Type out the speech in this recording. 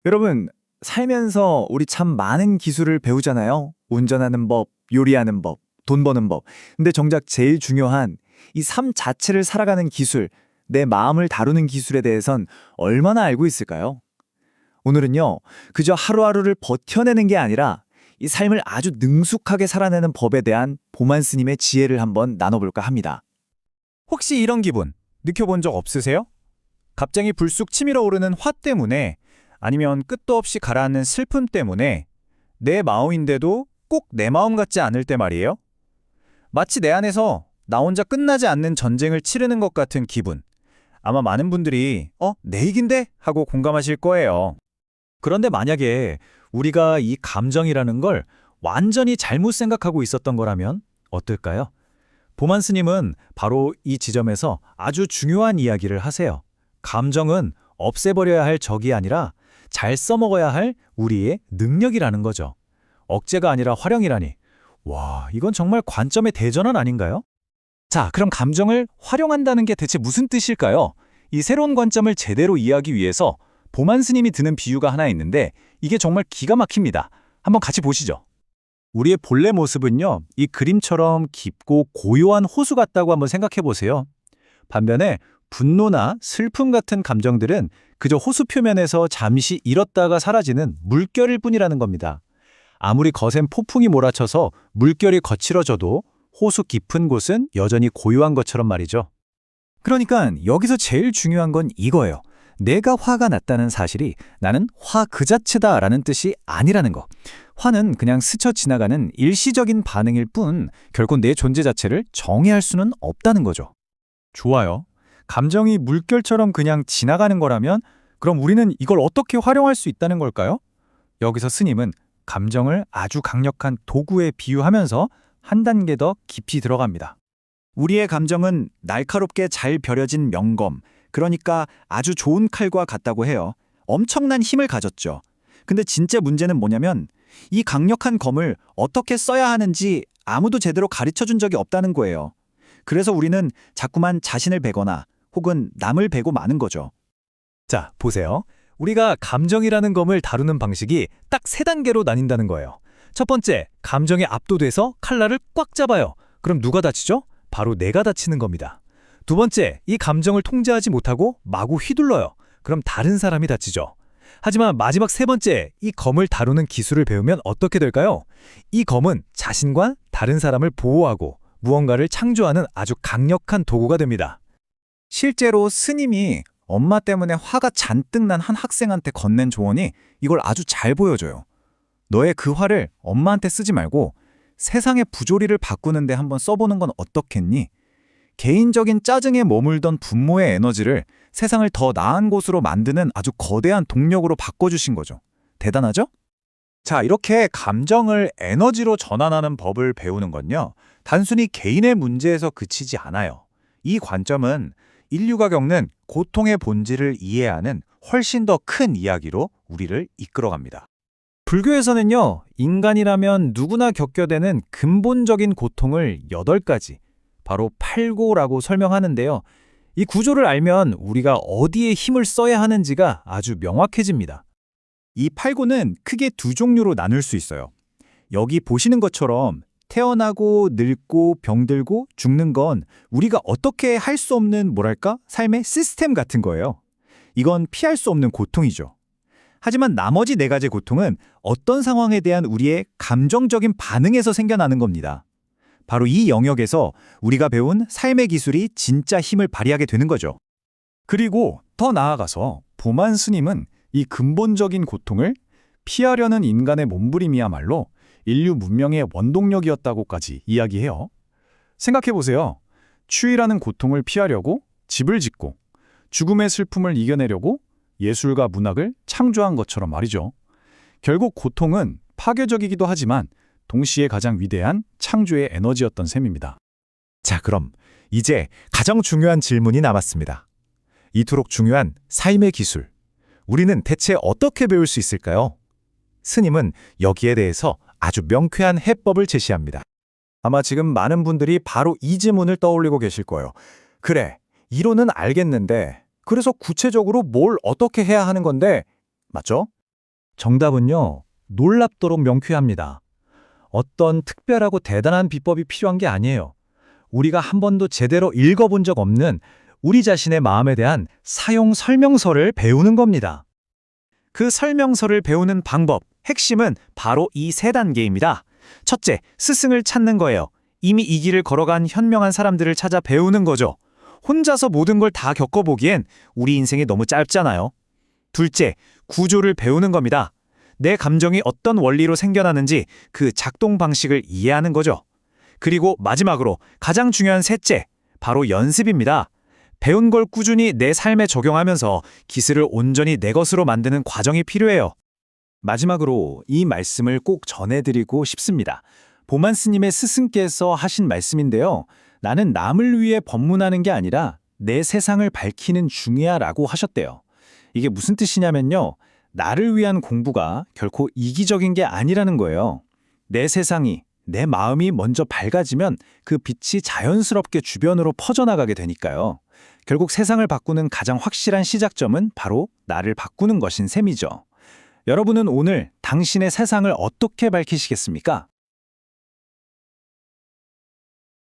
여러분, 살면서 우리 참 많은 기술을 배우잖아요. 운전하는 법, 요리하는 법, 돈 버는 법. 근데 정작 제일 중요한 이 삶 자체를 살아가는 기술, 내 마음을 다루는 기술에 대해선 얼마나 알고 있을까요? 오늘은요, 그저 하루하루를 버텨내는 게 아니라 이 삶을 아주 능숙하게 살아내는 법에 대한 보만 스님의 지혜를 한번 나눠볼까 합니다. 혹시 이런 기분 느껴본 적 없으세요? 갑자기 불쑥 치밀어 오르는 화 때문에 아니면 끝도 없이 가라앉는 슬픔 때문에 내 마음인데도 꼭 내 마음 같지 않을 때 말이에요. 마치 내 안에서 나 혼자 끝나지 않는 전쟁을 치르는 것 같은 기분. 아마 많은 분들이 내 얘긴데? 하고 공감하실 거예요. 그런데 만약에 우리가 이 감정이라는 걸 완전히 잘못 생각하고 있었던 거라면 어떨까요? 보만 스님은 바로 이 지점에서 아주 중요한 이야기를 하세요. 감정은 없애버려야 할 적이 아니라 잘 써먹어야 할 우리의 능력이라는 거죠. 억제가 아니라 활용이라니. 와, 이건 정말 관점의 대전환 아닌가요? 자, 그럼 감정을 활용한다는 게 대체 무슨 뜻일까요? 이 새로운 관점을 제대로 이해하기 위해서 보만 스님이 드는 비유가 하나 있는데 이게 정말 기가 막힙니다. 한번 같이 보시죠. 우리의 본래 모습은요, 이 그림처럼 깊고 고요한 호수 같다고 한번 생각해 보세요. 반면에 분노나 슬픔 같은 감정들은 그저 호수 표면에서 잠시 일었다가 사라지는 물결일 뿐이라는 겁니다. 아무리 거센 폭풍이 몰아쳐서 물결이 거칠어져도 호수 깊은 곳은 여전히 고요한 것처럼 말이죠. 그러니까 여기서 제일 중요한 건 이거예요. 내가 화가 났다는 사실이 나는 화 그 자체다라는 뜻이 아니라는 거. 화는 그냥 스쳐 지나가는 일시적인 반응일 뿐 결코 내 존재 자체를 정의할 수는 없다는 거죠. 좋아요. 감정이 물결처럼 그냥 지나가는 거라면 그럼 우리는 이걸 어떻게 활용할 수 있다는 걸까요? 여기서 스님은 감정을 아주 강력한 도구에 비유하면서 한 단계 더 깊이 들어갑니다. 우리의 감정은 날카롭게 잘 벼려진 명검, 그러니까 아주 좋은 칼과 같다고 해요. 엄청난 힘을 가졌죠. 근데 진짜 문제는 뭐냐면 이 강력한 검을 어떻게 써야 하는지 아무도 제대로 가르쳐준 적이 없다는 거예요. 그래서 우리는 자꾸만 자신을 베거나 혹은 남을 베고 마는 거죠. 자, 보세요. 우리가 감정이라는 검을 다루는 방식이 딱 세 단계로 나뉜다는 거예요. 첫 번째, 감정에 압도돼서 칼날을 꽉 잡아요. 그럼 누가 다치죠? 바로 내가 다치는 겁니다. 두 번째, 이 감정을 통제하지 못하고 마구 휘둘러요. 그럼 다른 사람이 다치죠. 하지만 마지막 세 번째, 이 검을 다루는 기술을 배우면 어떻게 될까요? 이 검은 자신과 다른 사람을 보호하고 무언가를 창조하는 아주 강력한 도구가 됩니다. 실제로 스님이 엄마 때문에 화가 잔뜩 난 한 학생한테 건넨 조언이 이걸 아주 잘 보여줘요. 너의 그 화를 엄마한테 쓰지 말고 세상의 부조리를 바꾸는데 한번 써보는 건 어떻겠니? 개인적인 짜증에 머물던 분노의 에너지를 세상을 더 나은 곳으로 만드는 아주 거대한 동력으로 바꿔주신 거죠. 대단하죠? 자, 이렇게 감정을 에너지로 전환하는 법을 배우는 건요, 단순히 개인의 문제에서 그치지 않아요. 이 관점은 인류가 겪는 고통의 본질을 이해하는 훨씬 더 큰 이야기로 우리를 이끌어갑니다. 불교에서는요, 인간이라면 누구나 겪게 되는 근본적인 고통을 8가지, 바로 팔고라고 설명하는데요. 이 구조를 알면 우리가 어디에 힘을 써야 하는지가 아주 명확해집니다. 이 팔고는 크게 두 종류로 나눌 수 있어요. 여기 보시는 것처럼 태어나고 늙고 병들고 죽는 건 우리가 어떻게 할 수 없는 삶의 시스템 같은 거예요. 이건 피할 수 없는 고통이죠. 하지만 나머지 4가지 고통은 어떤 상황에 대한 우리의 감정적인 반응에서 생겨나는 겁니다. 바로 이 영역에서 우리가 배운 삶의 기술이 진짜 힘을 발휘하게 되는 거죠. 그리고 더 나아가서 보만 스님은 이 근본적인 고통을 피하려는 인간의 몸부림이야말로 인류 문명의 원동력이었다고까지 이야기해요. 생각해보세요. 추위라는 고통을 피하려고 집을 짓고 죽음의 슬픔을 이겨내려고 예술과 문학을 창조한 것처럼 말이죠. 결국 고통은 파괴적이기도 하지만 동시에 가장 위대한 창조의 에너지였던 셈입니다. 자, 그럼 이제 가장 중요한 질문이 남았습니다. 이토록 중요한 삶의 기술. 우리는 대체 어떻게 배울 수 있을까요? 스님은 여기에 대해서 아주 명쾌한 해법을 제시합니다. 아마 지금 많은 분들이 바로 이 질문을 떠올리고 계실 거예요. 그래, 이론은 알겠는데 그래서 구체적으로 뭘 어떻게 해야 하는 건데, 맞죠? 정답은요, 놀랍도록 명쾌합니다. 어떤 특별하고 대단한 비법이 필요한 게 아니에요. 우리가 한 번도 제대로 읽어본 적 없는 우리 자신의 마음에 대한 사용 설명서를 배우는 겁니다. 그 설명서를 배우는 방법, 핵심은 바로 이 세 단계입니다. 첫째, 스승을 찾는 거예요. 이미 이 길을 걸어간 현명한 사람들을 찾아 배우는 거죠. 혼자서 모든 걸 다 겪어보기엔 우리 인생이 너무 짧잖아요. 둘째, 구조를 배우는 겁니다. 내 감정이 어떤 원리로 생겨나는지 그 작동 방식을 이해하는 거죠. 그리고 마지막으로 가장 중요한 셋째, 바로 연습입니다. 배운 걸 꾸준히 내 삶에 적용하면서 기술을 온전히 내 것으로 만드는 과정이 필요해요. 마지막으로 이 말씀을 꼭 전해드리고 싶습니다. 보만 스님의 스승께서 하신 말씀인데요. 나는 남을 위해 법문하는 게 아니라 내 세상을 밝히는 중이야라고 하셨대요. 이게 무슨 뜻이냐면요. 나를 위한 공부가 결코 이기적인 게 아니라는 거예요. 내 세상이, 내 마음이 먼저 밝아지면 그 빛이 자연스럽게 주변으로 퍼져나가게 되니까요. 결국 세상을 바꾸는 가장 확실한 시작점은 바로 나를 바꾸는 것인 셈이죠. 여러분은 오늘 당신의 세상을 어떻게 밝히시겠습니까?